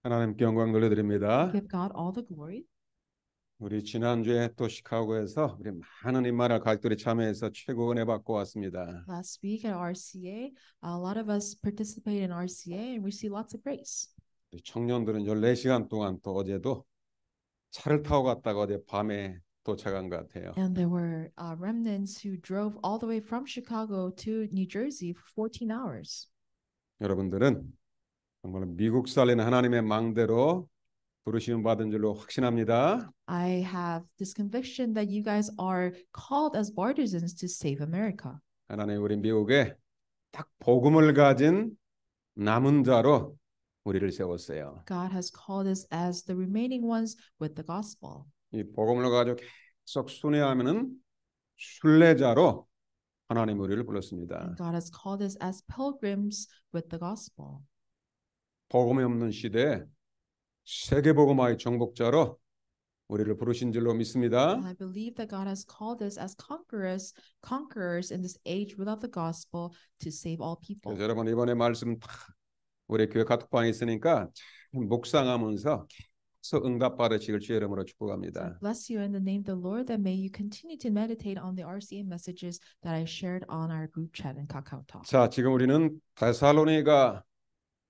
하나님께 영광 돌려드립니다. Give God all the glory. 우리 지난주에 또 시카고에서 우리 많은 인마라 가족들이 참여해서 최고 은혜 받고 왔습니다. Last week at RCA, a lot of us participated in RCA and received lots of grace. 우리 청년들은 14시간 동안 또 어제도 차를 타고 갔다가 어제 밤에 도착한 것 같아요. And there were remnants who drove all the way from Chicago to New Jersey for 14 hours. 여러분들은 정말 미국 살리는 하나님의 망대로 부르심 받은 줄로 확신합니다. I have this conviction that you guys are called as partisans to save America. 하나님 우리 미국에 딱 복음을 가진 남은 자로 우리를 세웠어요. God has called us as the remaining ones with the gospel. 이 복음을 가지고 계속 순회하면은 순례자로 하나님 우리를 불렀습니다. And God has called us as pilgrims with the gospel. 복음이 없는 시대에 세계 복음화의 정복자로 우리를 부르신 줄로 믿습니다. And I believe that God has called us as conquerors in this age without the gospel to save all people. 그래서 여러분 이번에 말씀 다 우리 교회 카톡방에 있으니까 참 묵상하면서 계속 응답 받으시길 주의 이름으로 축복합니다. So bless you in the name of the Lord, that may you continue to meditate on the RCA messages that I shared on our group chat in KakaoTalk. 자, 지금 우리는 데살로니가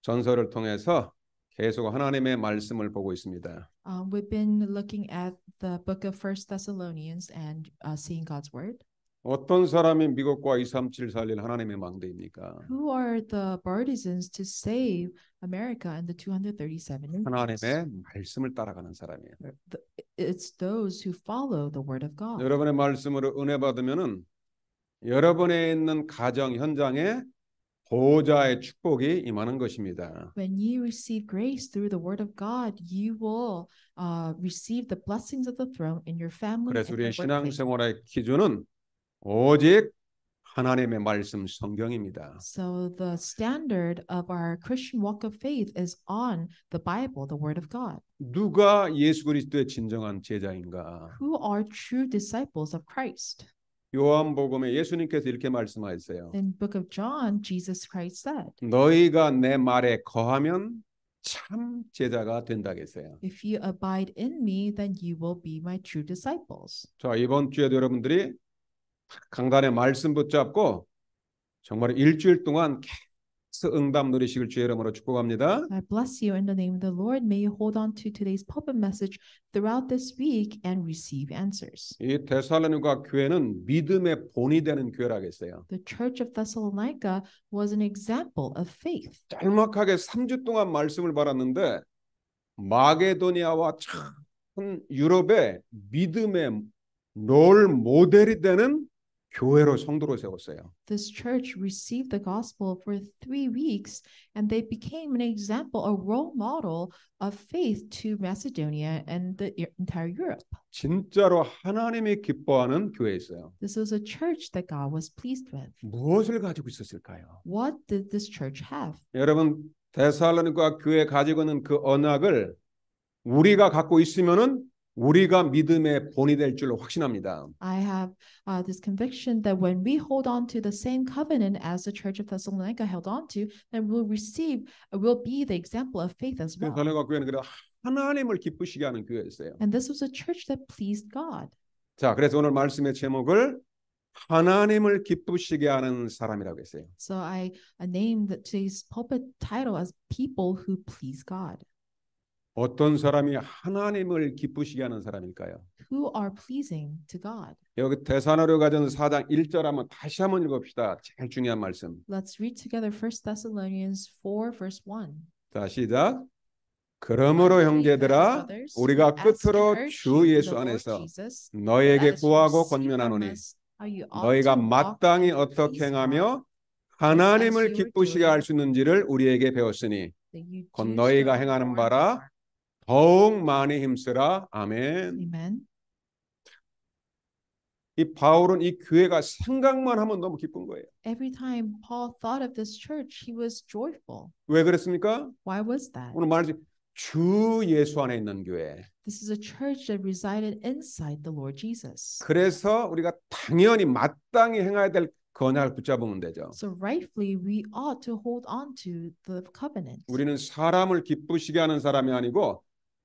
전서를 통해서 계속 하나님의 말씀을 보고 있습니다. We've been looking at the book of 1 Thessalonians and seeing God's word. 어떤 사람이 미국과 237 살릴 하나님의 망대입니까? Who are the partisans to save America in the 237 years? 하나님의 말씀을 따라가는 사람이에요. It's those who follow the word of God. 여러분의 말씀으로 은혜 받으면은 여러분의 있는 가정 현장에 보호자의 축복이 임하는 것입니다. When you receive grace through the word of God, you will receive the blessings of the throne in your family. 그래서 and 우리의 your workplace. 신앙생활의 기준은 오직 하나님의 말씀 성경입니다. So the standard of our Christian walk of faith is on the Bible, the word of God. 누가 예수 그리스도의 진정한 제자인가? Who are true disciples of Christ? 요한복음에 예수님께서 이렇게 말씀하셨어요. In book of John, Jesus Christ said, 너희가 내 말에 거하면 참 제자가 된다 했어요. if you abide in me, then you will be my true disciples. 자, 이번 주에도 여러분들이 강단의 말씀 붙잡고 정말 일주일 동안 계속 응답 누리시길 주의 이름으로 축복합니다. I bless you in the name of the Lord. May you hold on to today's pulpit message throughout this week and receive answers. 이 데살로니가 교회는 믿음의 본이 되는 교회라겠어요. The church of Thessalonica was an example of faith. 짤막하게 3주 동안 말씀을 받았는데 마게도니아와 전 유럽의 믿음의 롤 모델이 되는 교회로 성도로 세웠어요. This church received the gospel for 3 weeks, and they became an example, a role model of faith to Macedonia and the entire Europe. 진짜로 하나님이 기뻐하는 교회였어요. This was a church that God was pleased with. 무엇을 가지고 있었을까요? What did this church have? 여러분 데살로니가 교회 가지고 있는 그 언약을 우리가 갖고 있으면은 우리가 믿음의 본이 될 줄로 확신합니다. I have this conviction that when we hold on to the same covenant as the church of Thessalonica held on to, then we'll be the example of faith as well. 데살로니가 교회는 그래 하나님을 기쁘시게 하는 교회였어요. And this was a church that pleased God. 자, 그래서 오늘 말씀의 제목을 하나님을 기쁘시게 하는 사람이라고 했어요. So I named today's pulpit title as People Who Please God. 어떤 사람이 하나님을 기쁘시게 하는 사람일까요? Who are pleasing to God? 여기 데살로니가전 4장 1절 한번 다시 한번 읽읍시다. 제일 중요한 말씀. Let's read together 1 Thessalonians 4 verse 1. 자, 시작. 그러므로 형제들아 우리가 끝으로 주 예수 안에서 너에게 구하고 권면하노니 너희가 마땅히 어떻게 행하며 하나님을 기쁘시게 할 수 있는지를 우리에게 배웠으니 곧 너희가 행하는 바라 더욱 많이 힘쓰라. 아멘. Amen. 이 바울은 이 교회가 생각만 하면 너무 기쁜 거예요. Every time Paul thought of this church, he was joyful. 왜 그랬습니까? Why was that? 오늘 말하지 주 예수 안에 있는 교회. This is a church that resided inside the Lord Jesus. 그래서 우리가 당연히 마땅히 행해야 될 언약을 붙잡으면 되죠. So rightfully, we ought to hold on to the covenant. 우리는 사람을 기쁘시게 하는 사람이 아니고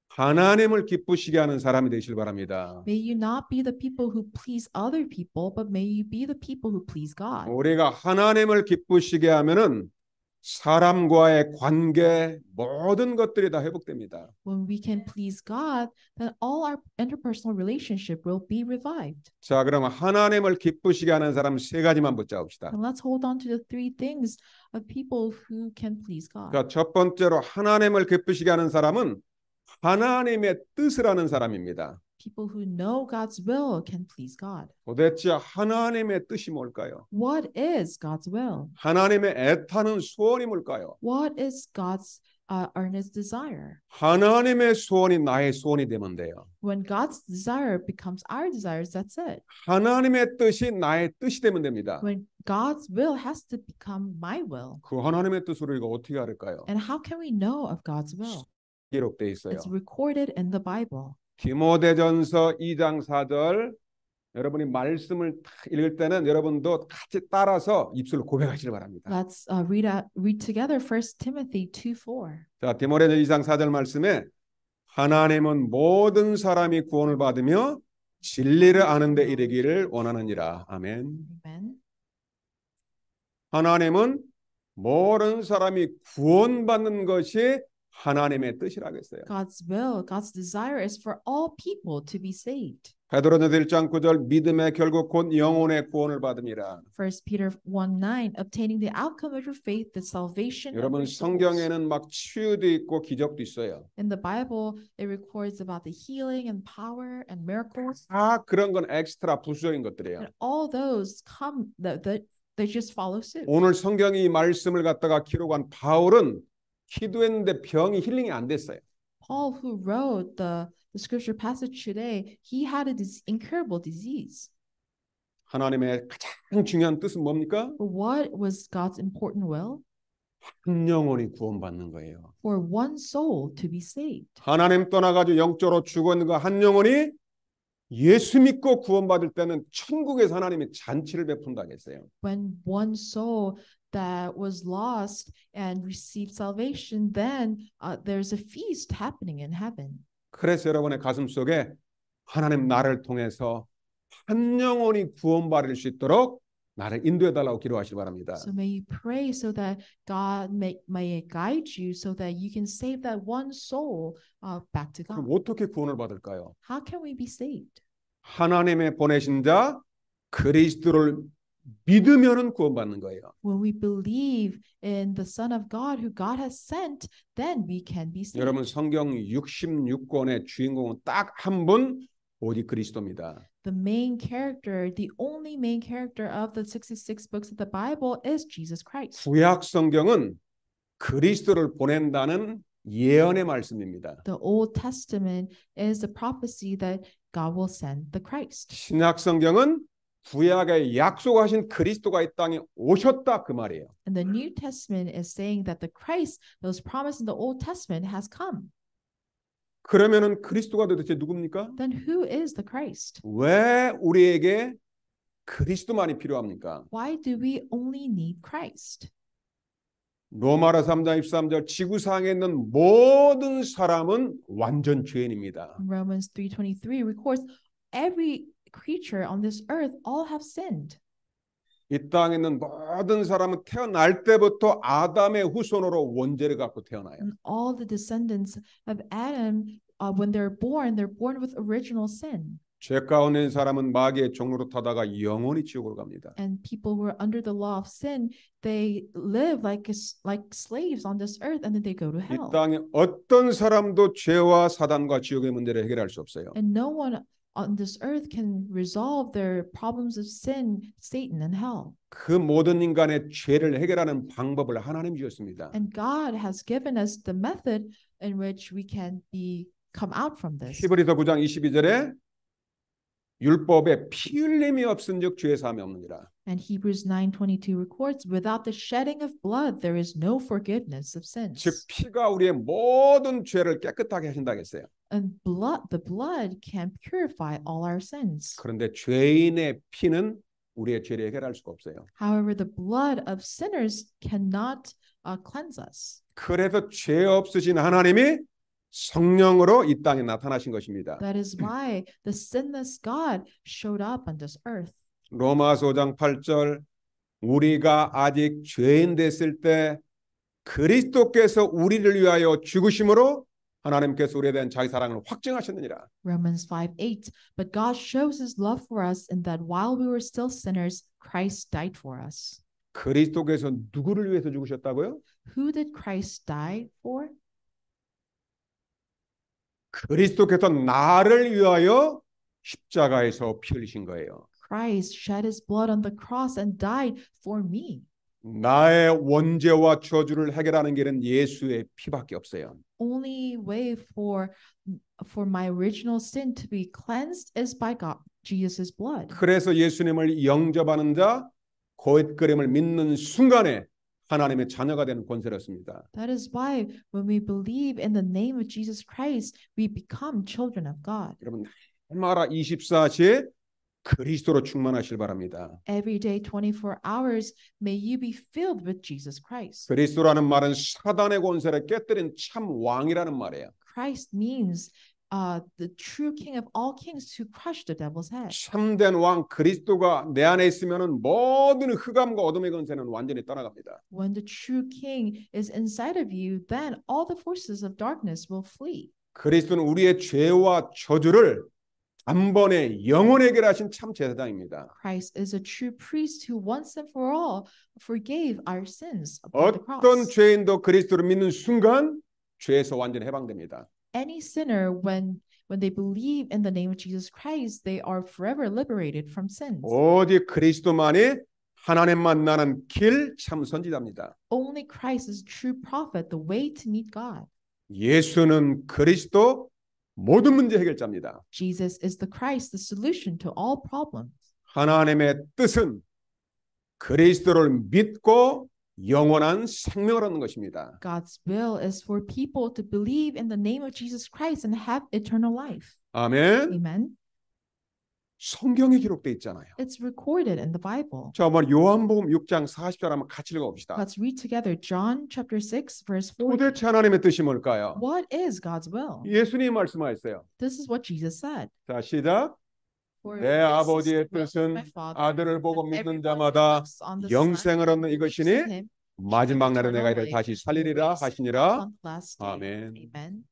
하나님을 기쁘시게 하는 사람이 되시길 바랍니다. May you not be the people who please other people, but may you be the people who please God. 우리가 하나님을 기쁘시게 하면은 사람과의 관계 모든 것들이 다 회복됩니다. When we can please God, then all our interpersonal relationship will be revived. 자, 그럼 하나님을 기쁘시게 하는 사람 세 가지만 붙잡읍시다. And let's hold on to the three things of people who can please God. 그러니까 첫 번째로 하나님을 기쁘시게 하는 사람은 하나님의 뜻을 아는 사람입니다. People who know God's will can please God. 도대체 하나님의 뜻이 뭘까요? What is God's will? 하나님의 애타는 소원이 뭘까요? What is God's earnest desire? 하나님의 소원이 나의 소원이 되면 돼요. When God's desire becomes our desires, that's it. 하나님의 뜻이 나의 뜻이 되면 됩니다. When God's will has to become my will. 그 하나님의 뜻을 우리가 어떻게 알을까요? And how can we know of God's will? 기록되어 있어요. It's recorded in the Bible. 디모데전서 2장 4절 여러분이 말씀을 읽을 때는 여러분도 같이 따라서 입술로 고백하시길 바랍니다. Let's read together 1 Timothy 2:4. 자, 디모데전서 2장 4절 말씀에 하나님은 모든 사람이 구원을 받으며 진리를 아는 데 이르기를 원하느니라. 아멘. Amen. 하나님은 모든 사람이 구원받는 것이 하나님의 뜻이라고 했어요. God's will, God's desire is for all people to be saved. 베드로전서 1장 9절 믿음의 결국 곧 영혼의 구원을 받음이라. 1 Peter 1:9 obtaining the outcome of your faith, the salvation of 여러분 your souls. 성경에는 막 치유도 있고 기적도 있어요. In the Bible, it records about the healing and power and miracles. 다 그런 건 엑스트라 부수적인 것들이에요. And all those come that they just follow suit. 오늘 성경이 이 말씀을 갖다가 기록한 바울은 기도했는데 병이 힐링이 안 됐어요. Paul, who wrote the scripture passage today, he had a incurable disease. 하나님의 가장 중요한 뜻은 뭡니까? But what was God's important will? 한 영혼이 구원받는 거예요. For one soul to be saved. 하나님 떠나가지고 영적으로 죽어 있는 그 한 영혼이 예수 믿고 구원받을 때는 천국에서 하나님이 잔치를 베푼다 했어요. When one soul that was lost and received salvation, then there's a feast happening in heaven. 그래서 여러분의 가슴 속에 하나님 나를 통해서 한 영혼이 구원받을 수 있도록 나를 인도해달라고 기도하시기 바랍니다. So may you pray so that God may guide you so that you can save that one soul back to God. 그럼 어떻게 구원을 받을까요? How can we be saved? 하나님의 보내신 자 그리스도를 믿으면은 구원받는 거예요. When we believe in the Son of God who God has sent, then we can be saved. 여러분 성경 66권의 주인공은 딱 한 분 오직 그리스도입니다. The main character, the only main character of the 66 books of the Bible is Jesus Christ. 구약 성경은 그리스도를 보낸다는 예언의 말씀입니다. The Old Testament is the prophecy that God will send the Christ. 신약 성경은 구약에 약속하신 그리스도가 이 땅에 오셨다 그 말이에요. And the New Testament is saying that the Christ that was promised in the Old Testament has come. 그러면은 그리스도가 도대체 누굽니까? Then who is the Christ? 왜 우리에게 그리스도만이 필요합니까? Why do we only need Christ? 로마서 3장 23절 지구상에 있는 모든 사람은 완전 죄인입니다. Romans 3:23 records every creature on this earth all have sinned. 이 땅에 있는 모든 사람은 태어날 때부터 아담의 후손으로 원죄를 갖고 태어나요. And all the descendants of Adam, when they're born with original sin. 죄 가운데 있는 사람은 마귀의 종로로 타다가 영원히 지옥으로 갑니다. And people who are under the law of sin, they live like slaves on this earth, and then they go to 이 hell. 땅에 어떤 사람도 죄와 사단과 지옥의 문제를 해결할 수 없어요. And no one on this earth can resolve their problems of sin, Satan, and hell. 그 모든 인간의 죄를 해결하는 방법을 하나님 주셨습니다. And God has given us the method in which we can come out from this. 히브리서 9장 22절에 율법에 피 흘림이 없은즉 죄 사함이 없느니라. And Hebrews 9:22 records, without the shedding of blood, there is no forgiveness of sins. 즉 피가 우리의 모든 죄를 깨끗하게 하신다 했어요. And the blood can purify all our sins. 그런데 죄인의 피는 우리의 죄를 해결할 수가 없어요. However, the blood of sinners cannot cleanse us. 그래서 죄 없으신 하나님이 성령으로 이 땅에 나타나신 것입니다. That is why the sinless God showed up on this earth. 로마서 5장 8절 우리가 아직 죄인 됐을 때 그리스도께서 우리를 위하여 죽으심으로 하나님께서 우리에 대한 자기 사랑을 확증하셨느니라. Romans 5:8. But God shows his love for us in that while we were still sinners, Christ died for us. 그리스도께서 누구를 위해서 죽으셨다고요? Who did Christ die for? 그리스도께서 나를 위하여 십자가에서 피 흘리신 거예요. Christ shed his blood on the cross and died for me. 나의 원죄와 저주를 해결하는 길은 예수의 피밖에 없어요. Only way for my original sin to be cleansed is by God, Jesus' blood. 그래서 예수님을 영접하는 자, 거듭그림을 믿는 순간에 하나님의 자녀가 되는 권세를 얻습니다. That is why when we believe in the name of Jesus Christ, we become children of God. 여러분 날마다 24시에 그리스도로 충만하실 바랍니다. Every day, 24 hours, may you be filled with Jesus Christ. 그리스도라는 말은 사단의 권세를 깨뜨린 참 왕이라는 말이에요. Christ means the true King of all kings who crushed the devil's head. 참된 왕 그리스도가 내 안에 있으면은 모든 흑암과 어둠의 권세는 완전히 떠나갑니다. When the true King is inside of you, then all the forces of darkness will flee. 그리스도는 우리의 죄와 저주를 단번에 영원히 해결하신 참 제사장입니다. Christ is a true priest who once and for all forgave our sins upon the 어떤 cross. 죄인도 그리스도를 믿는 순간 죄에서 완전히 해방됩니다. Any sinner, when they believe in the name of Jesus Christ, they are forever liberated from sins. 오직 그리스도만이 하나님 만나는 길 참 선지자입니다. Only Christ is true prophet, the way to meet God. 예수는 그리스도 모든 문제 해결자입니다. Jesus is the Christ, the solution to all problems. 하나님의 뜻은 그리스도를 믿고 영원한 생명을 얻는 것입니다. God's will is for people to believe in the name of Jesus Christ and have eternal life. 아멘. Amen. 성경에 기록되어 있잖아요. It's recorded in the Bible. 자, 한번 요한복음 6장 40절 한번 같이 읽어봅시다. Let's read together John chapter 6 verse 40. 도대체 하나님의 뜻이 뭘까요? What is God's will? 예수님이 말씀하셨어요. This is what Jesus said. 자, 시작. For 내 this 아버지의 is the will of 뜻은 my Father, 아들을 보고 that 믿는 everyone who 자마다 looks on the 영생을 Son 얻는 and 이것이니 believes in him 마지막 날에 내가 eternal 이를 다시 life 살리리라 will 하시니라. on the last day. 아멘. Amen.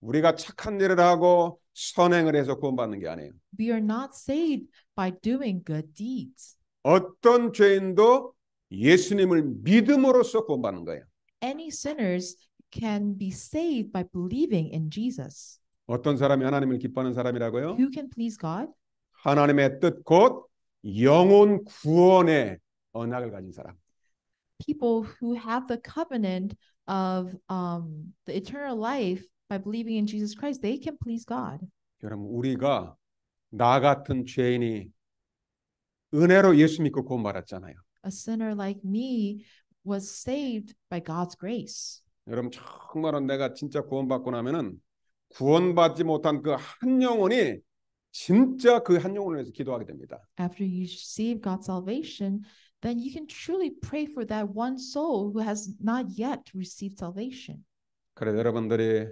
우리가 착한 일을 하고 선행을 해서 구원받는 게 아니에요. We are not saved by doing good deeds. 어떤 죄인도 예수님을 믿음으로써 구원받는 거예요. Any sinners can be saved by believing in Jesus. 어떤 사람이 하나님을 기뻐하는 사람이라고요? Who can please God? 하나님의 뜻 곧 영혼 구원의 언약을 가진 사람. People who have the covenant of the eternal life by believing in Jesus Christ, they can please God. 여러분 우리가 나 같은 죄인이 은혜로 예수 믿고 구원받았잖아요. A sinner like me was saved by God's grace. 여러분 정말로 내가 진짜 구원받고 나면은 구원받지 못한 그 한 영혼이 진짜 그 한 영혼을 위해서 기도하게 됩니다. After you receive God's salvation, then you can truly pray for that one soul who has not yet received salvation. 그래서 여러분들이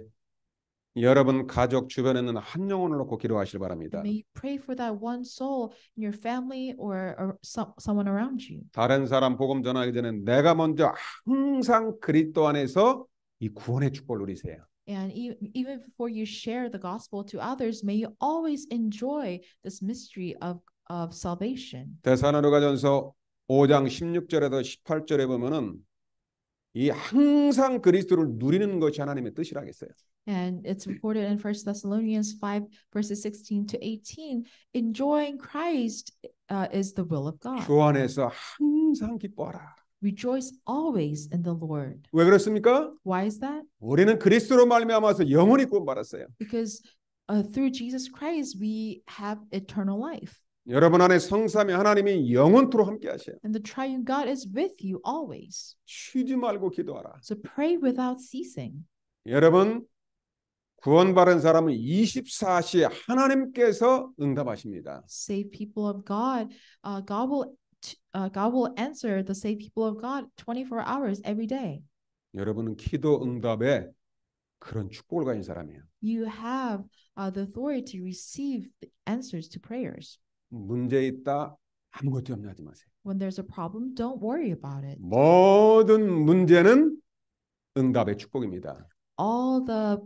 여러분 가족 주변에 있는 한 영혼을 놓고 기도하시길 바랍니다. May you pray for that one soul in your family or someone around you. 다른 사람 복음 전하기 전에 내가 먼저 항상 그리스도 안에서 이 구원의 축복을 누리세요. And even before you share the gospel to others, may you always enjoy this mystery of salvation. 데살로니가전서 5장 16절에서 18절에 보면은 이 항상 그리스도를 누리는 것이 하나님의 뜻이라겠어요. And it's recorded in 1 Thessalonians 5 verses 16 to 18, enjoying Christ is the will of God. 주 안에서 항상 기뻐하라. Rejoice always in the Lord. 왜 그렇습니까? Why is that? 우리는 그리스도로 말미암아서 영원히 구원받았어요. Because through Jesus Christ, we have eternal life. 여러분 안에 성삼위 하나님이 영원토록 함께 하셔요. And the triune God is with you always. 쉬지 말고 기도하라. So pray without ceasing. 여러분 구원받은 사람은 24시 하나님께서 응답하십니다. Saved people of God, God will answer the saved people of God 24 hours every day. 여러분은 기도 응답에 그런 축복을 가진 사람이에요. You have the authority to receive the answers to prayers. 문제 있다 아무것도 염려하지 마세요. When there's a problem, don't worry about it. 모든 문제는 응답의 축복입니다. All the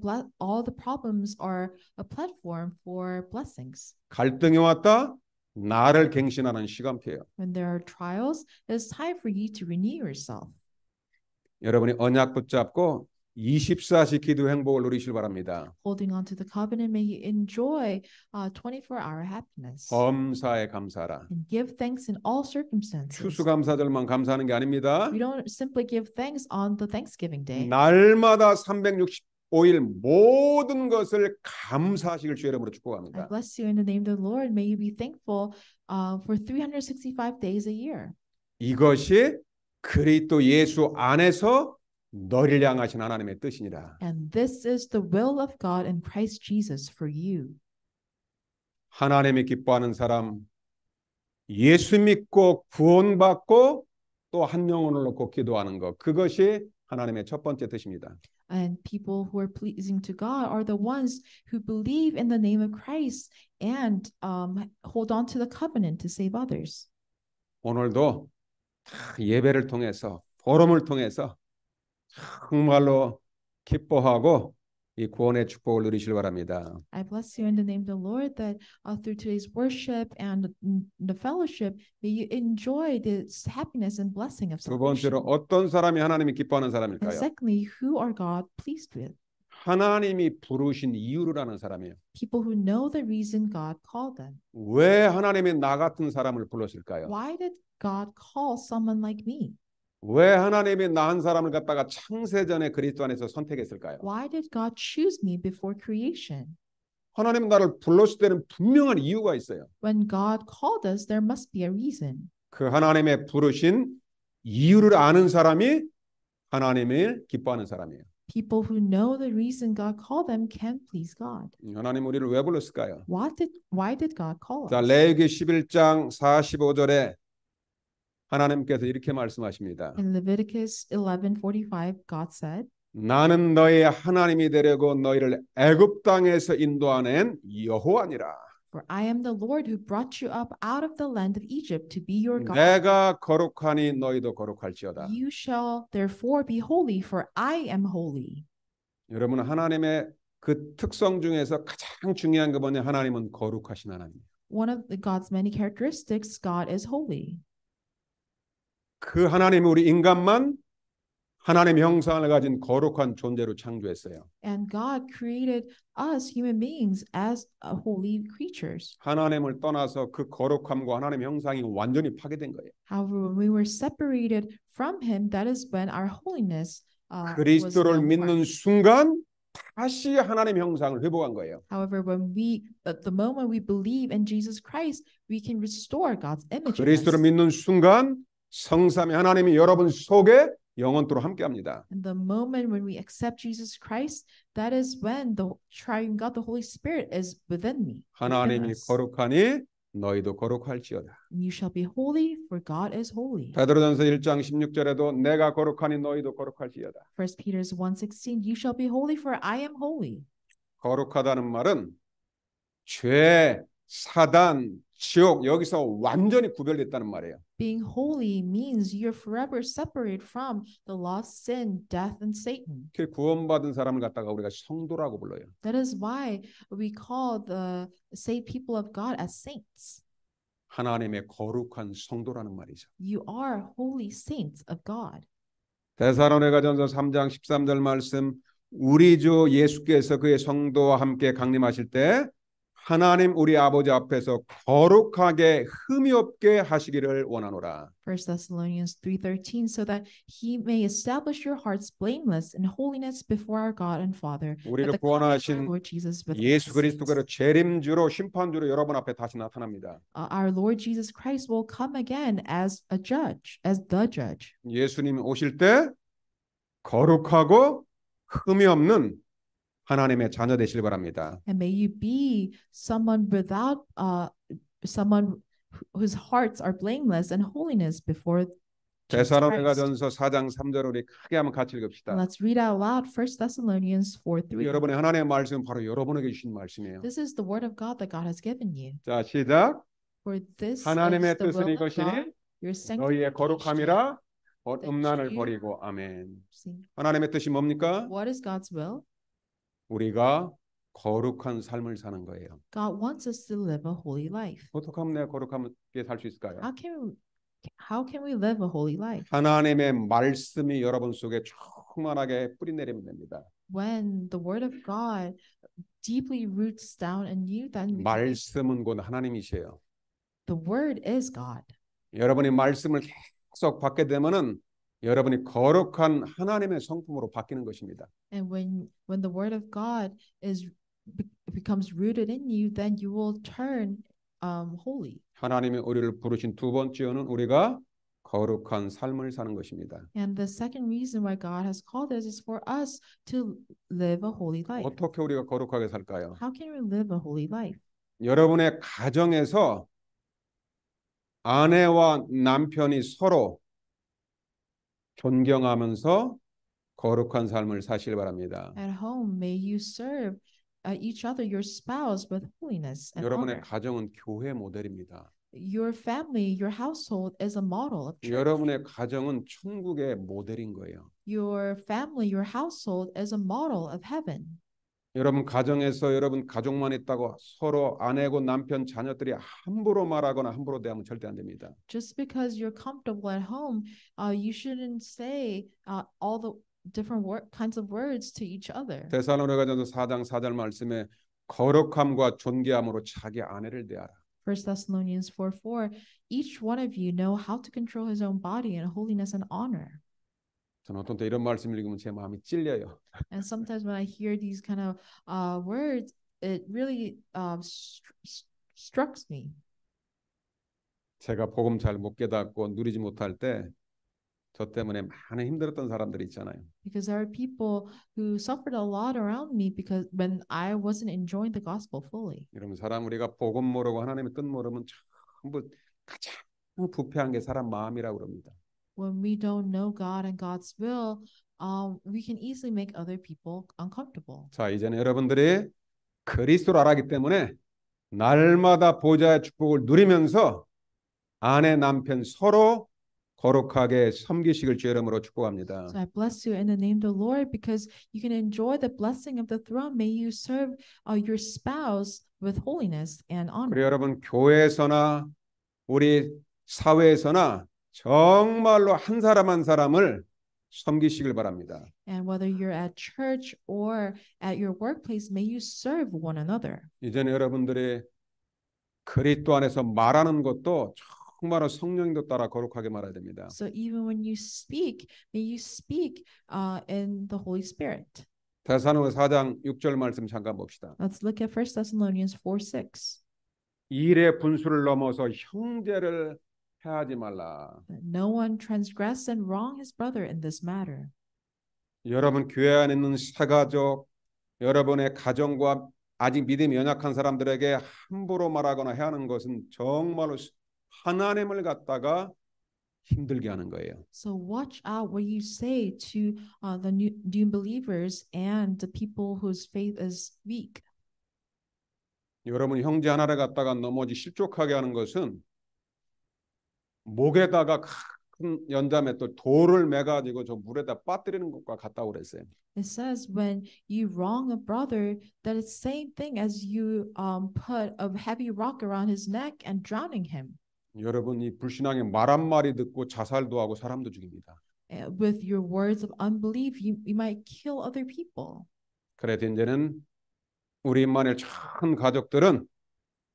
problems are a platform for blessings. 갈등이 왔다 나를 갱신하는 시간표예요. When there are trials, it's time for you to renew yourself. 여러분이 언약 붙잡고 24시 기도 행복을 누리시길 바랍니다. Holding on to the covenant, may you enjoy 24-hour happiness. 범사에 감사하라. And give thanks in all circumstances. 추수감사절만 감사하는 게 아닙니다. We don't simply give thanks on the Thanksgiving day. 날마다 365일 모든 것을 감사하시길 주의 이름으로 축복합니다. I bless you in the name of the Lord. May you be thankful for 365 days a year. 이것이 그리스도 예수 안에서 너를 향하신 하나님의 뜻이니라. And this is the will of God in Christ Jesus for you. 하나님이 기뻐하는 사람, 예수 믿고 구원받고 또 한 영혼을 놓고 기도하는 것, 그것이 하나님의 첫 번째 뜻입니다. And people who are pleasing to God are the ones who believe in the name of Christ and hold on to the covenant to save others. 오늘도 예배를 통해서, 포럼을 통해서 정말로 기뻐하고 이 구원의 축복을 누리시길 바랍니다. I bless you in the name of the Lord that through today's worship and the fellowship, may you enjoy this happiness and blessing of 두 salvation. 번째로 어떤 사람이 하나님이 기뻐하는 And 사람일까요? secondly, who are God pleased with? 하나님이 부르신 이유를 아는 사람이에요. People who know the reason God called them. 왜 하나님이 나 같은 사람을 불렀을까요? Why did God call someone like me? 왜 하나님이 나 한 사람을 갖다가 창세전에 그리스도 안에서 선택했을까요? Why did God choose me before creation? 하나님 나를 불렀을 때는 분명한 이유가 있어요. When God called us, there must be a reason. 그 하나님의 부르신 이유를 아는 사람이 하나님을 기뻐하는 사람이에요. People who know the reason God called them can please God. 하나님 우리를 왜 불렀을까요? Why did God call 자, us? 레위기 11장 45절에 하나님께서 이렇게 말씀하십니다. In Leviticus 11:45, God said, 나는 너의 하나님이 되려고 너희를 애굽 땅에서 인도하는 여호와니라. For I am the Lord who brought you up out of the land of Egypt to be your God. 내가 거룩하니 너희도 거룩할지어다. You shall therefore be holy, for I am holy. 여러분 하나님의 그 특성 중에서 가장 중요한 게 뭐냐? 하나님은 거룩하신 하나님이에요. One of God's many characteristics, God is holy. 그 하나님이 우리 인간만 하나님의 형상을 가진 거룩한 존재로 창조했어요. And God created us human beings as holy creatures. 하나님을 떠나서 그 거룩함과 하나님의 형상이 완전히 파괴된 거예요. However, when we were separated from Him, that is when our holiness was 그리스도를 no 믿는 more. 순간 다시 하나님의 형상을 회복한 거예요. However, when at the moment we believe in Jesus Christ, we can restore God's image in 그리스도를 us. 믿는 순간 성삼위 하나님이 여러분 속에 영원토록 함께합니다. And the moment when we accept Jesus Christ, that is when the triune God, the Holy Spirit, is within me. within 하나님이 us. 거룩하니 너희도 거룩할지어다. And you shall be holy, for God is holy. 베드로전서 1장 16절에도 내가 거룩하니 너희도 거룩할지어다. 1 Peter 1:16, you shall be holy, for I am holy. 거룩하다는 말은 죄, 사단, 지옥 여기서 완전히 구별됐다는 말이에요. Being holy means you're forever separated from the lost, sin, death, and Satan. 그 구원받은 사람을 갖다가 우리가 성도라고 불러요. That is why we call the saved people of God as saints. 하나님의 거룩한 성도라는 말이죠. You are holy saints of God. 데살로니가전서 3장 13절 말씀 우리 주 예수께서 그의 성도와 함께 강림하실 때 하나님 우리 아버지 앞에서 거룩하게 흠이 없게 하시기를 원하노라. 1 Thessalonians 3:13 so that he may establish your hearts blameless in holiness before our God and Father at 우리를 the coming of our 구원하신 Lord Jesus with 예수 blessings. 그리스도가 재림주로 심판주로 여러분 앞에 다시 나타납니다. Our Lord Jesus Christ will come again as a judge, as the judge. 예수님 오실 때 거룩하고 흠이 없는 하나님의 자녀 되시길 바랍니다. And may you be someone without someone whose hearts are blameless and holiness before Jesus Christ. 데살로니가전서 4장 3절 우리 크게 한번 같이 읽읍시다. Let's read out loud 1 Thessalonians 4:3. 여러분의 하나님의 말씀은 바로 여러분에게 주신 말씀이에요. This is the word of God that God has given you. 자, 시작. For this 하나님의 is the 뜻은 will of God, 이것이니 your 너희의 sanctification. 거룩함이라 음란을 버리고 아멘. 하나님의 뜻이 뭡니까? What is God's will? 우리가 거룩한 삶을 사는 거예요. God wants us to live a holy life. 어떻게 하면 내가 거룩하게 살 수 있을까요? How can we live a holy life? 하나님의 말씀이 여러분 속에 충만하게 뿌리내리면 됩니다. When the word of God deeply roots down in you, then 말씀은 곧 하나님이세요. the word is God. 여러분이 말씀을 계속 받게 되면은 여러분이 거룩한 하나님의 성품으로 바뀌는 것입니다. And when the word of God becomes rooted in you, then you will turn holy. 하나님이 우리를 부르신 두 번째 이유는 우리가 거룩한 삶을 사는 것입니다. And the second reason why God has called us is for us to live a holy life. 어떻게 우리가 거룩하게 살까요? How can we live a holy life? 여러분의 가정에서 아내와 남편이 서로 존경하면서 거룩한 삶을 사시길 바랍니다. At home, may you serve each other, your spouse, with holiness and 여러분의 honor. 가정은 교회 모델입니다. Your family, your household is a model of church. 여러분의 가정은 천국의 모델인 거예요. Your family, your household is a model of heaven. 여러분 가정에서 여러분 가족만 있다고 서로 아내고 남편 자녀들이 함부로 말하거나 함부로 대하면 절대 안 됩니다. Just because you're comfortable at home, you shouldn't say all the different kinds of words to each other. 데살로니가전서 4장 4절 말씀에 거룩함과 존귀함으로 자기 아내를 대하라. 1 Thessalonians 4:4 Each one of you know how to control his own body in holiness and honor. 저는 어떤 때 이런 말씀을 읽으면 제 마음이 찔려요. And sometimes when I hear these kind of words, it really strikes me. 제가 복음 잘 못 깨닫고 누리지 못할 때 저 때문에 많이 힘들었던 사람들이 있잖아요. Because there are people who suffered a lot around me because when I wasn't enjoying the gospel fully. 여러분 사람 우리가 복음 모르고 하나님의 뜻 모르면 전부 가장 부패한 게 사람 마음이라고 그럽니다. When we don't know God and God's will, we can easily make other people uncomfortable. 자, 이제는 여러분들이 그리스도를 알았기 때문에 날마다 보좌의 축복을 누리면서 아내 남편 서로 거룩하게 섬기시길 주 이름으로 축복합니다. So I bless you in the name of the Lord because you can enjoy the blessing of the throne. May you serve your spouse with holiness and honor. 그리고 여러분 교회에서나 우리 사회에서나 정말로 한 사람 한 사람을 섬기시길 바랍니다. And whether you're at church or at your workplace, may you serve one another. 이제는 여러분들이 그리스도 안에서 말하는 것도 정말로 성령님도 따라 거룩하게 말해야 됩니다. So even when you speak, may you speak in the Holy Spirit. 데살로니가 4장 6절 말씀 잠깐 봅시다. Let's look at 1 Thessalonians 4:6. 일의 분수를 넘어서 형제를 해하지 말라. No one transgress and wrong his brother in this matter. 여러분 교회 안에 있는 사가족, 여러분의 가정과 아직 믿음이 연약한 사람들에게 함부로 말하거나 해하는 것은 정말로 하나님을 갖다가 힘들게 하는 거예요. So watch out what you say to the new believers and the people whose faith is weak. 여러분 형제 하나를 갖다가 넘어지 실족하게 하는 것은 목에다가 큰 연자맷돌 돌을 매가지고 저 물에다 빠뜨리는 것과 같다고 그랬어요. It says when you wrong a brother, that it's same thing as you put a heavy rock around his neck and drowning him. 여러분이 불신앙의 말 한마디 듣고 자살도 하고 사람도 죽입니다. With your words of unbelief, you might kill other people. 그래서 이제는 우리 임마누엘 전 가족들은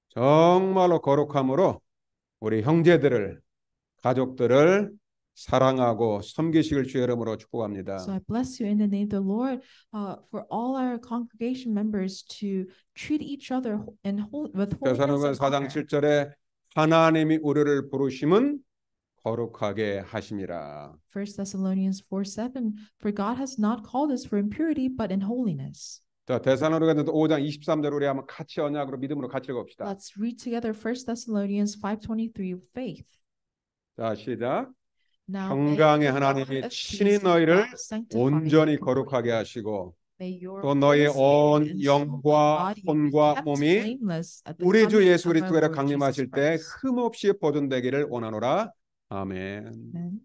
정말로 거룩함으로 우리 형제들을 가족들을 사랑하고 섬기시길 주의 이름으로 축복합니다. So I bless you in the name of the Lord for all our congregation members to treat each other with holiness 데살로니가 and 4장 honor. 7절에 하나님이 우리를 부르심은 거룩하게 하심이라. 1 Thessalonians 4:7 For God has not called us for impurity but in holiness. 자, 데살로니가 5장 23절 우리 한번 같이 언약으로 믿음으로 같이 읽읍시다. Let's read together 1 Thessalonians 5:23 with faith. 자, 시작. Now 평강의 하나님이 친히 너희를 온전히 거룩하게 하시고 또 너희의 온 영과 혼과 몸이 우리 주 예수 그리스도로 강림하실 때 흠없이 보존되기를 원하노라. 아멘.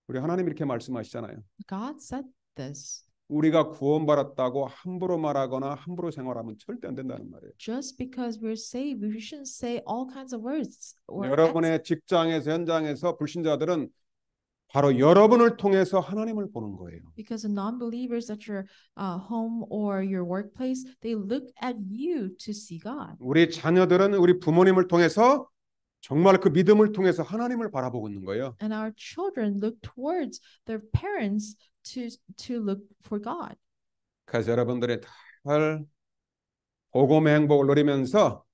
우리 하나님 이렇게 말씀하시잖아요. God said this. 우리가 구원받았다고 함부로 말하거나 함부로 생활하면 절대 안 된다는 말이에요. Just because we're saved, we shouldn't say all kinds of words. 여러분의 직장에서 현장에서 불신자들은 바로 여러분을 통해서 하나님을 보는 거예요. Because the non-believers at your home or your workplace, they look at you to see God. 우리 자녀들은 우리 부모님을 통해서 정말 그 믿음을 통해서 하나님을 바라보고 있는 거예요. And our children look towards their parents to look for God. 그래서 여러분들이 잘 복음의 행복을 누리면서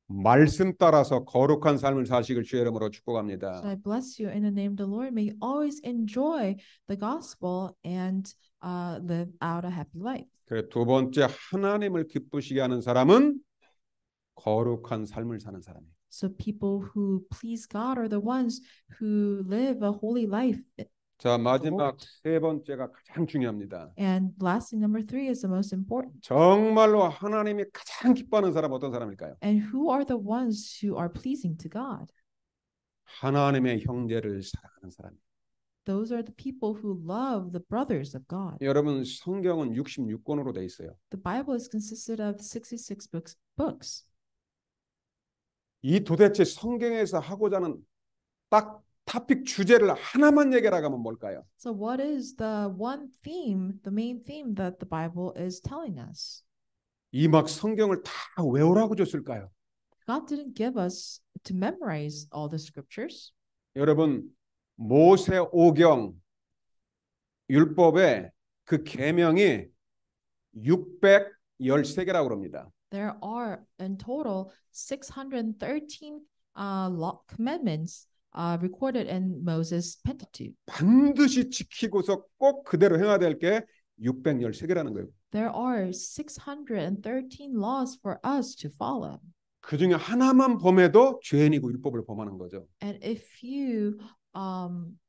말씀 따라서 거룩한 삶을 사시길 주의 이름으로 축복합니다. So I bless you in the name of the Lord. May you always enjoy the gospel and live out a happy life. 그래 두 번째 하나님을 기쁘시게 하는 사람은 거룩한 삶을 사는 사람이에요. So people who please God are the ones who live a holy life. 자, 마지막 세 번째가 가장 중요합니다. And lastly, number 3 is the most important. 정말로 하나님이 가장 기뻐하는 사람 어떤 사람일까요? And who are the ones who are pleasing to God? 하나님의 형제를 사랑하는 사람이에요. Those are the people who love the brothers of God. 여러분 성경은 66권으로 돼 있어요. The Bible is consisted of 66 books. 이 도대체 성경에서 하고자 하는 딱 토픽 주제를 하나만 얘기하라고 하면 뭘까요? So what is the one theme, the main theme that the Bible is telling us? 이 막 성경을 다 외우라고 줬을까요? God didn't give us to memorize all the scriptures. 여러분 모세오경 율법의 그 계명이 613개라고 합니다. There are in total 613 commandments recorded in Moses' Pentateuch. 반드시 지키고서 꼭 그대로 행해야 될 게 613개라는 거예요. There are 613 laws for us to follow. 그 중에 하나만 범해도 죄인이고 율법을 범하는 거죠. And if you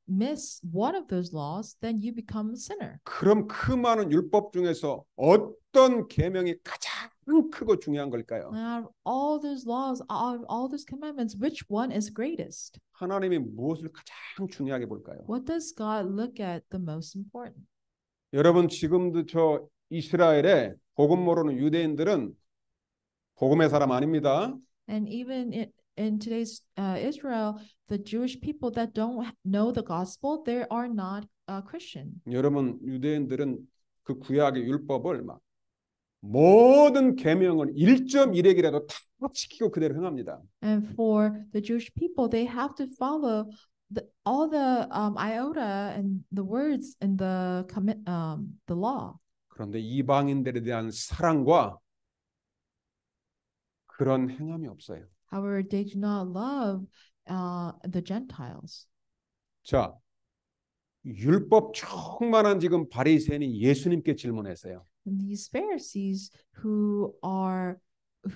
miss one of those laws, then you become a sinner. 그럼 그 많은 율법 중에서 어떤 계명이 가장 크고 중요한 걸까요? Out of all those laws, all those commandments, which one is greatest? 하나님이 무엇을 가장 중요하게 볼까요? What does God look at the most important? 여러분 지금도 저 이스라엘에 복음 모르는 유대인들은 복음의 사람 아닙니다. And even in today's Israel, the Jewish people that don't know the gospel, they are not Christian. 여러분 유대인들은 그 구약의 율법을 막 모든 계명을 1.1핵이라도 다 지키고 그대로 행합니다. And for the Jewish people, they have to follow all the iota and the words in the law. 그런데 이방인들에 대한 사랑과 그런 행함이 없어요. However, they do not love the Gentiles. 자, 율법 충만한 지금 바리새인이 예수님께 질문했어요. And these Pharisees who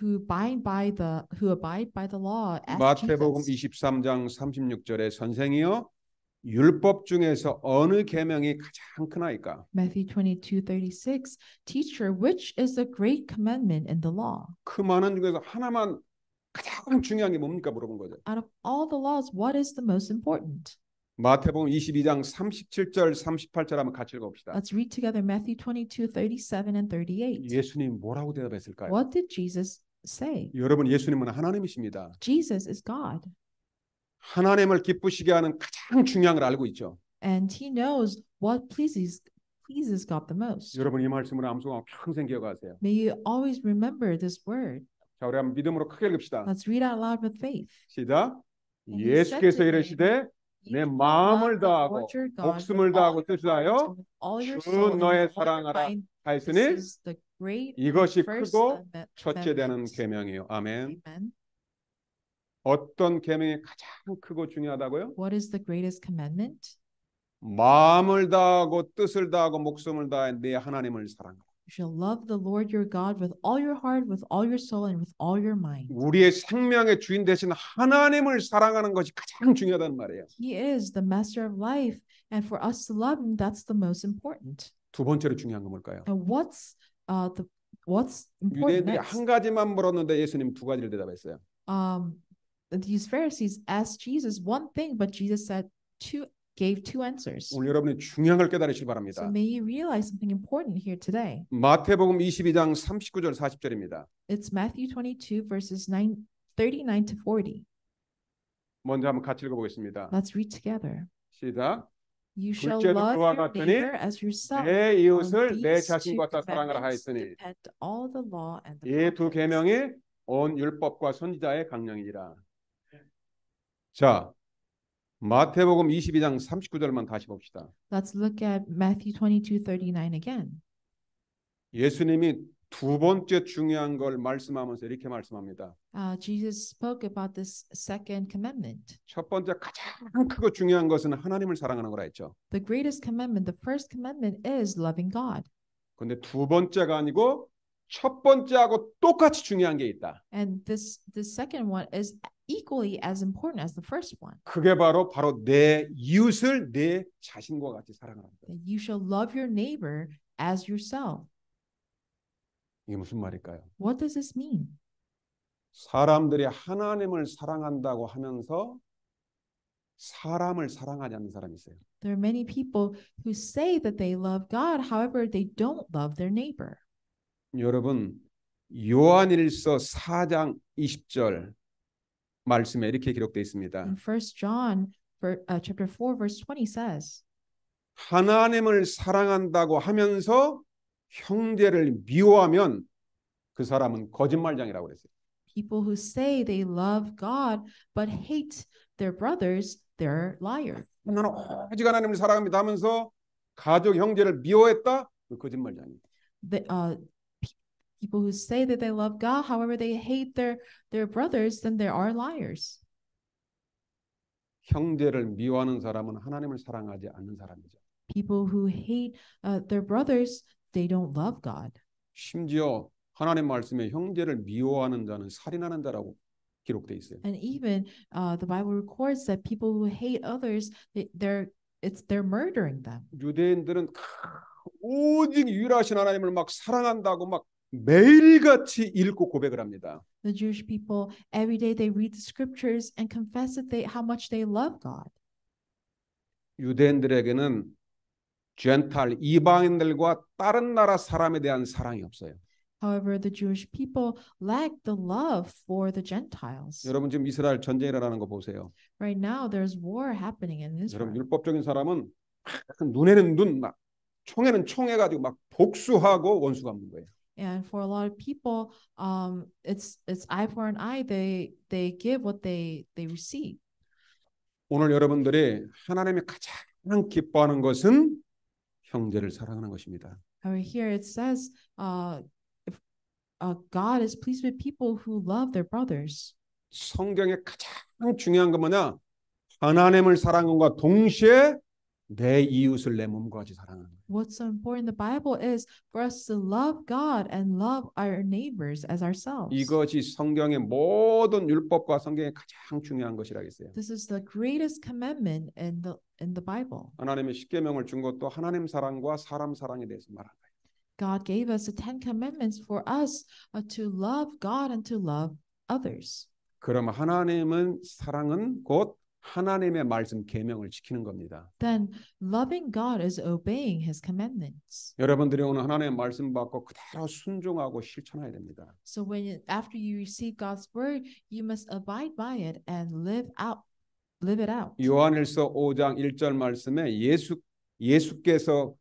abide by the law asked 마태복음 Jesus. 23장 36절에 선생이여 율법 중에서 어느 계명이 가장 크나이까? Matthew 22:36, Teacher, which is the great commandment in the law? 그 많은 중에서 하나만 가장 중요한 게 뭡니까 물어본 거죠. Out of all the laws, what is the most important? 마태복음 22장 37절 38절 한번 같이 읽어봅시다. Let's read together Matthew 22:37 and 38. 예수님 뭐라고 대답했을까요? What did Jesus say? 여러분 예수님은 하나님이십니다. Jesus is God. 하나님을 기쁘시게 하는 가장 중요한 걸 알고 있죠. And he knows what pleases pleases God the most. 여러분 이 말씀을 암송하고 평생 기억하세요. May you always remember this word. 자, 우리 한번 믿음으로 크게 읽읍시다. Let's read out loud with faith. 시작. And he said 예수께서 to him, 이르시되 "You 내 shall 마음을 love the 다하고 Lord your God 목숨을 with 다하고 all your 뜻을 heart 다하여 and with all your 주 soul and 너의 with all your 사랑하라 mind." 하였으니 This is the great 이것이 first 크고 첫째 되는 commandment. 계명이요. 아멘. Amen. 어떤 계명이 가장 크고 중요하다고요? What is the greatest commandment? 마음을 다하고 뜻을 다하고 목숨을 다해 네 하나님을 사랑하라. You shall love the Lord your God with all your heart, with all your soul, and with all your mind. 우리의 생명의 주인 되신 하나님을 사랑하는 것이 가장 중요하다는 말이에요. He is the master of life, and for us to love him, that's the most important. 두 번째로 중요한 건 뭘까요? And what's important 유대인들이 next? 한 가지만 물었는데 예수님 두 가지를 대답했어요. These Pharisees asked Jesus one thing, but Jesus gave two answers. 오늘 여러분이 중요한 걸 깨달으시기 So 바랍니다. may you realize something important here today. 마태복음 22장 39절 40절입니다. It's Matthew 22 verses 39 to 40. 먼저 한번 같이 읽어보겠습니다. Let's read together. 시작. You shall 둘째도 love 그와 your 같으니 neighbor as yourself. 내 이웃을 On 내 these 자신과 two 같아 사랑하라 commandments 하였으니 depend all the law and the 이 두 prophets. 계명이 온 율법과 선지자의 강령이니라. 자, 마태복음 22장 39절만 다시 봅시다. Let's look at Matthew 22:39 again. 예수님이 두 번째 중요한 걸 말씀하면서 이렇게 말씀합니다. Jesus spoke about this second commandment. 첫 번째 가장 크고 중요한 것은 하나님을 사랑하는 거라 했죠. The greatest commandment, the first commandment is loving God. 근데 두 번째가 아니고 첫 번째하고 똑같이 중요한 게 있다. And this second one is equally as important as the first one. 그게 바로 내 이웃을 내 자신과 같이 사랑하는 거예요. You shall love your neighbor as yourself. 이게 무슨 말일까요? What does this mean? 사람들이 하나님을 사랑한다고 하면서 사람을 사랑하지 않는 사람이 있어요. There are many people who say that they love God, however, they don't love their neighbor. 여러분, 요한일서 4장 20절 말씀에 이렇게 기록되어 있습니다. In 1 John chapter 4 verse 20 says, 하나님을 사랑한다고 하면서 형제를 미워하면 그 사람은 거짓말장이라고 그랬어요. People who say they love God but hate their brothers, they're liars. 나는 오직 하나님을 사랑합니다 하면서 가족 형제를 미워했다? 그 거짓말장이에요. People who say that they love God, however they hate their brothers, then they are liars. 형제를 미워하는 사람은 하나님을 사랑하지 않는 사람이죠. People who hate their brothers, they don't love God. 심지어 하나님 말씀에 형제를 미워하는 자는 살인하는 자라고 기록돼 있어요. And even the Bible records that people who hate others, they're murdering them. 유대인들은 오직 유일하신 하나님을 막 사랑한다고 막 매일같이 읽고 고백을 합니다. The Jewish people every day they read the scriptures and confess that how much they love God. 유대인들에게는 젠탈 이방인들과 다른 나라 사람에 대한 사랑이 없어요. However, the Jewish people lack the love for the Gentiles. 여러분 지금 이스라엘 전쟁이 일어나는 거 보세요. Right now, there's war happening in Israel. 여러분 율법적인 사람은 눈에는 눈, 막 총에는 총 해가지고 막 복수하고 원수 갚는 거예요. And for a lot of people, it's eye for an eye. They give what they receive. 오늘 여러분들이 하나님이 가장 기뻐하는 것은 형제를 사랑하는 것입니다. However, here it says, God is pleased with people who love their brothers. 성경에 가장 중요한 건 뭐냐? 하나님을 사랑하는 것과 동시에 내 이웃을 내 몸과 같이 사랑하는 거예요. What's so important in the Bible is for us to love God and love our neighbors as ourselves. 이것이 성경의 모든 율법과 성경의 가장 중요한 것이라겠어요. This is the greatest commandment in the Bible. 하나님의 십계명을 준 것도 하나님 사랑과 사람 사랑에 대해서 말한 거예요. God gave us the 10 commandments for us to love God and to love others. 그럼 하나님은 사랑은 곧 하나님의 말씀 계명을 지키는 겁니다. Then loving God is obeying His commandments. 여러분들이 오늘 하나님의 말씀 받고 그대로 순종하고 실천해야 됩니다. So after you receive God's word, you must abide by it and live it out. 요한일서 5장 1절 말씀에 예수께서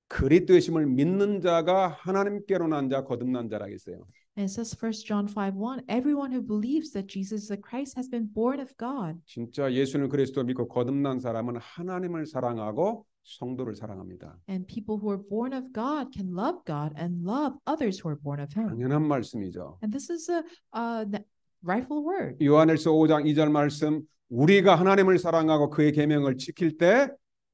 그리스도의 심을 믿는 자가 하나님께로 난 자 거듭난 자라 했어요. And it says 1 John 5:1, everyone who believes that Jesus the Christ has been born of God. 진짜 예수는 그리스도 믿고 거듭난 사람은 하나님을 사랑하고 성도를 사랑합니다. And people who are born of God can love God and love others who are born of Him. 당연한 말씀이죠. And this is a rightful word. 요한일서 5장 2절 말씀, 우리가 하나님을 사랑하고 그의 계명을 지킬 때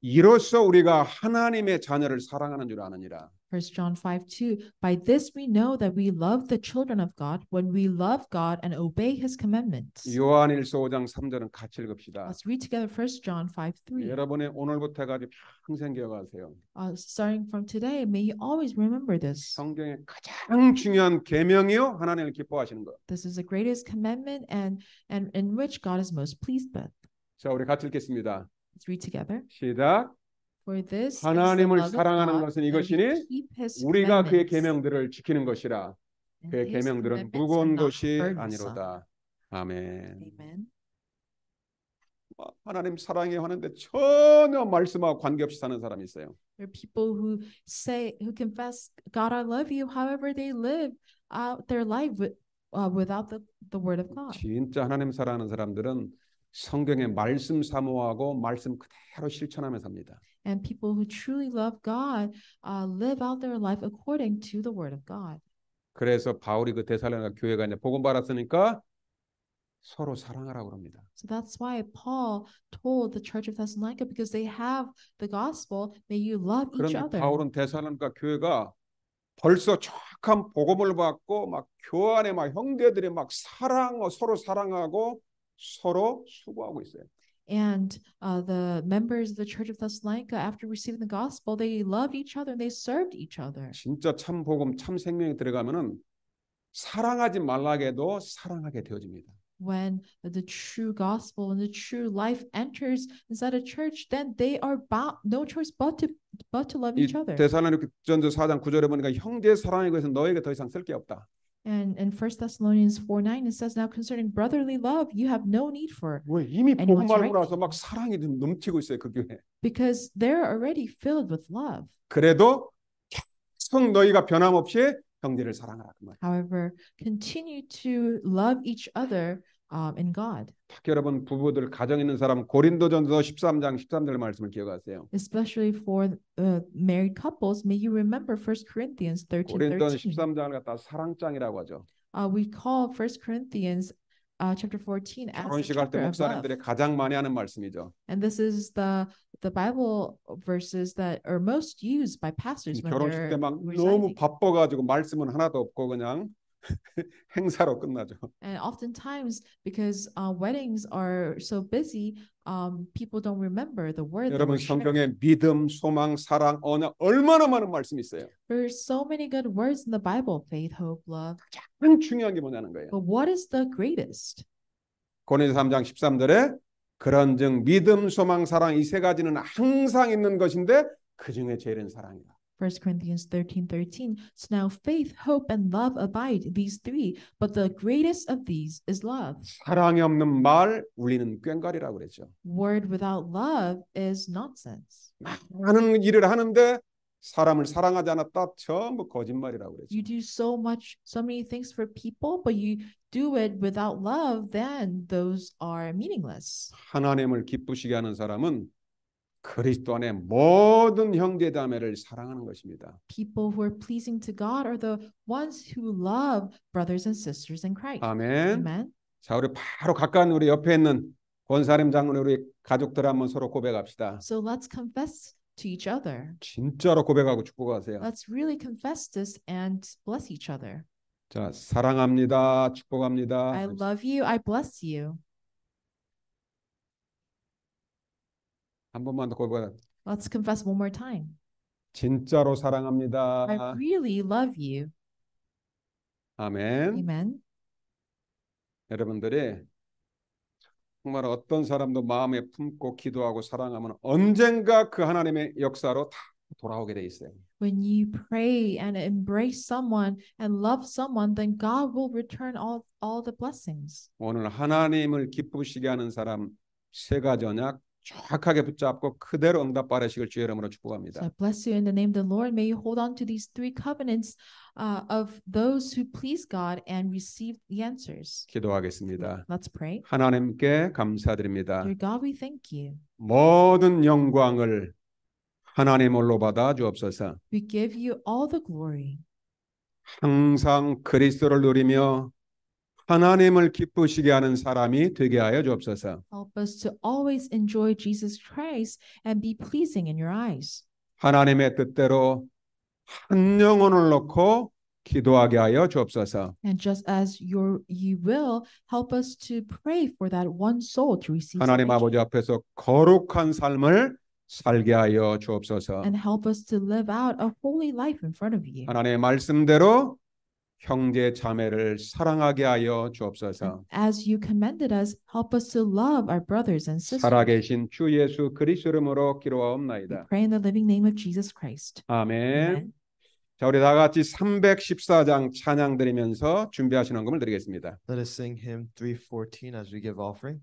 이로써 우리가 하나님의 자녀를 사랑하는 줄 아느니라. 1 John 5:2, by this we know that we love the children of God when we love God and obey His commandments. 요한일서 5장 3절은 같이 읽읍시다. Let's read together 1 John 5:3. 여러분의 오늘부터 해가지고 평생 기억하세요. Starting from today, may you always remember this. 성경의 가장 중요한 계명이요 하나님을 기뻐하시는 것. This is the greatest commandment and in which God is most pleased with. 자, 우리 같이 읽겠습니다. Let's read together. 시작. For this 하나님을 사랑하는 것은 이것이니 우리가 그의 계명들을 지키는 것이라. 그의 계명들은 무거운 것이 아니로다. 아멘. 하나님 사랑해요 하는데 전혀 말씀하고 관계없이 사는 사람이 있어요. There are people who confess God I love you, however they live out their life without the word of God. 진짜 하나님 사랑하는 사람들은 성경의 말씀 사모하고 말씀 그대로 실천하며 삽니다. And people who truly love God live out their life according to the word of God. 그래서 바울이 그 데살로니가 교회가 이제 복음 받았으니까 서로 사랑하라고 합니다. So that's why Paul told the church of Thessalonica, because they have the gospel, may you love each 그런데 other. 바울은 데살로니가 교회가 벌써 정확한 복음을 받고 막 교환에 막 형제들이 막 서로 사랑하고 서로 수고하고 있어요. And the members of the church of Thessalonica, after receiving the gospel, they loved each other and they served each other. 진짜 참 복음, 참 생명이 들어가면은 사랑하지 말라고 해도 사랑하게 되어집니다. When the true gospel and the true life enters inside a church, then they are bound, no choice but to love each other. 데살로니가전서 4장 9절에 보니까 형제 사랑에 관해서 너에게 더 이상 쓸 게 없다. And in 1 Thessalonians 4:9 it says, now concerning brotherly love, you have no need for. 왜 이미 복음 알고 나서 막 사랑이 넘치고 있어요 그 교회. Because they're already filled with love. 그래도 계속 너희가 변함없이 형제를 사랑하라 그 말. However, continue to love each other in God. 특히 여러분 부부들 가정 있는 사람 고린도전서 13장 13절 말씀을 기억하세요. Especially for married couples, may you remember 1 Corinthians 13:13. 고린도전 13장을 갖다 사랑장이라고 하죠. We call 1 Corinthians chapter 14 as 결혼식 할 때 목사님들이 가장 많이 하는 말씀이죠. And this is the Bible verses that are most used by pastors when 결혼식 때 막 they're 너무 reciting. 바빠가지고 말씀은 하나도 없고 그냥 행사로 끝나죠. And oftentimes, because weddings are so busy, people don't remember the word. 여러분 성경에 믿음, 소망, 사랑, 언약 얼마나 많은 말씀이 있어요. There's so many good words in the Bible: faith, hope, love. 가장 중요한 게 뭐냐는 거예요. But what is the greatest? 고린도서 3장 13절에 그런즉 믿음, 소망, 사랑 이 세 가지는 항상 있는 것인데 그 중에 제일은 사랑이다. 1 Corinthians 13:13. So now faith, hope, and love abide, these three, but the greatest of these is love. 사랑이 없는 말 우리는 꽹과리라고 그랬죠. Word without love is nonsense. 많은 일을 하는데 사람을 사랑하지 않았다 전부 거짓말이라고 그랬죠. You do so many things for people, but you do it without love, then those are meaningless. 하나님을 기쁘시게 하는 사람은 그리스도 안에 모든 형제자매를 사랑하는 것입니다. People who are pleasing to God are the ones who love brothers and sisters in Christ. 아멘. Amen. 자, 우리 바로 가까운 우리 옆에 있는 권사님 장로님 우리 가족들 한번 서로 고백합시다. So let's confess to each other. 진짜로 고백하고 축복하세요. Let's really confess this and bless each other. 자, 사랑합니다. 축복합니다. I love you. I bless you. 한 번만 더 고백해. Let's confess one more time. 진짜로 사랑합니다. I really love you. 아멘. Amen. 여러분들이 정말 어떤 사람도 마음에 품고 기도하고 사랑하면 언젠가 그 하나님의 역사로 다 돌아오게 돼 있어요. When you pray and embrace someone and love someone, then God will return all the blessings. 오늘 하나님을 기쁘시게 하는 사람 세 가지 언약 정확하게 붙잡고 그대로 응답받으시길 주의 이름으로 So 축복합니다. I bless you in the name of the Lord. May you hold on to these three covenants of those who please God and receive the answers. 기도하겠습니다. Let's pray. 하나님께 감사드립니다. Dear God, we thank you. 모든 영광을 하나님으로 받아 주옵소서. We give you all the glory. 항상 그리스도를 누리며 하나님을 기쁘시게 하는 사람이 되게 하여 주옵소서. Help us to always enjoy Jesus Christ and be pleasing in your eyes. 하나님의 뜻대로 한 영혼을 놓고 기도하게 하여 주옵소서. And just as you will, help us to pray for that one soul to receive 하나님 아버지 salvation. 앞에서 거룩한 삶을 살게 하여 주옵소서. And help us to live out a holy life in front of you. 하나님의 말씀대로 형제 자매를 사랑하게 하여 주옵소서. As you commanded us, help us to love our brothers and sisters. 살아계신 주 예수 그리스도 이름으로 We 기도하옵나이다. pray in the living name of Jesus Christ. 아멘. Amen. 자, 우리 다 같이 314장 찬양 드리면서 준비하신 헌금을 드리겠습니다. Let us sing hymn 314 as we give offering.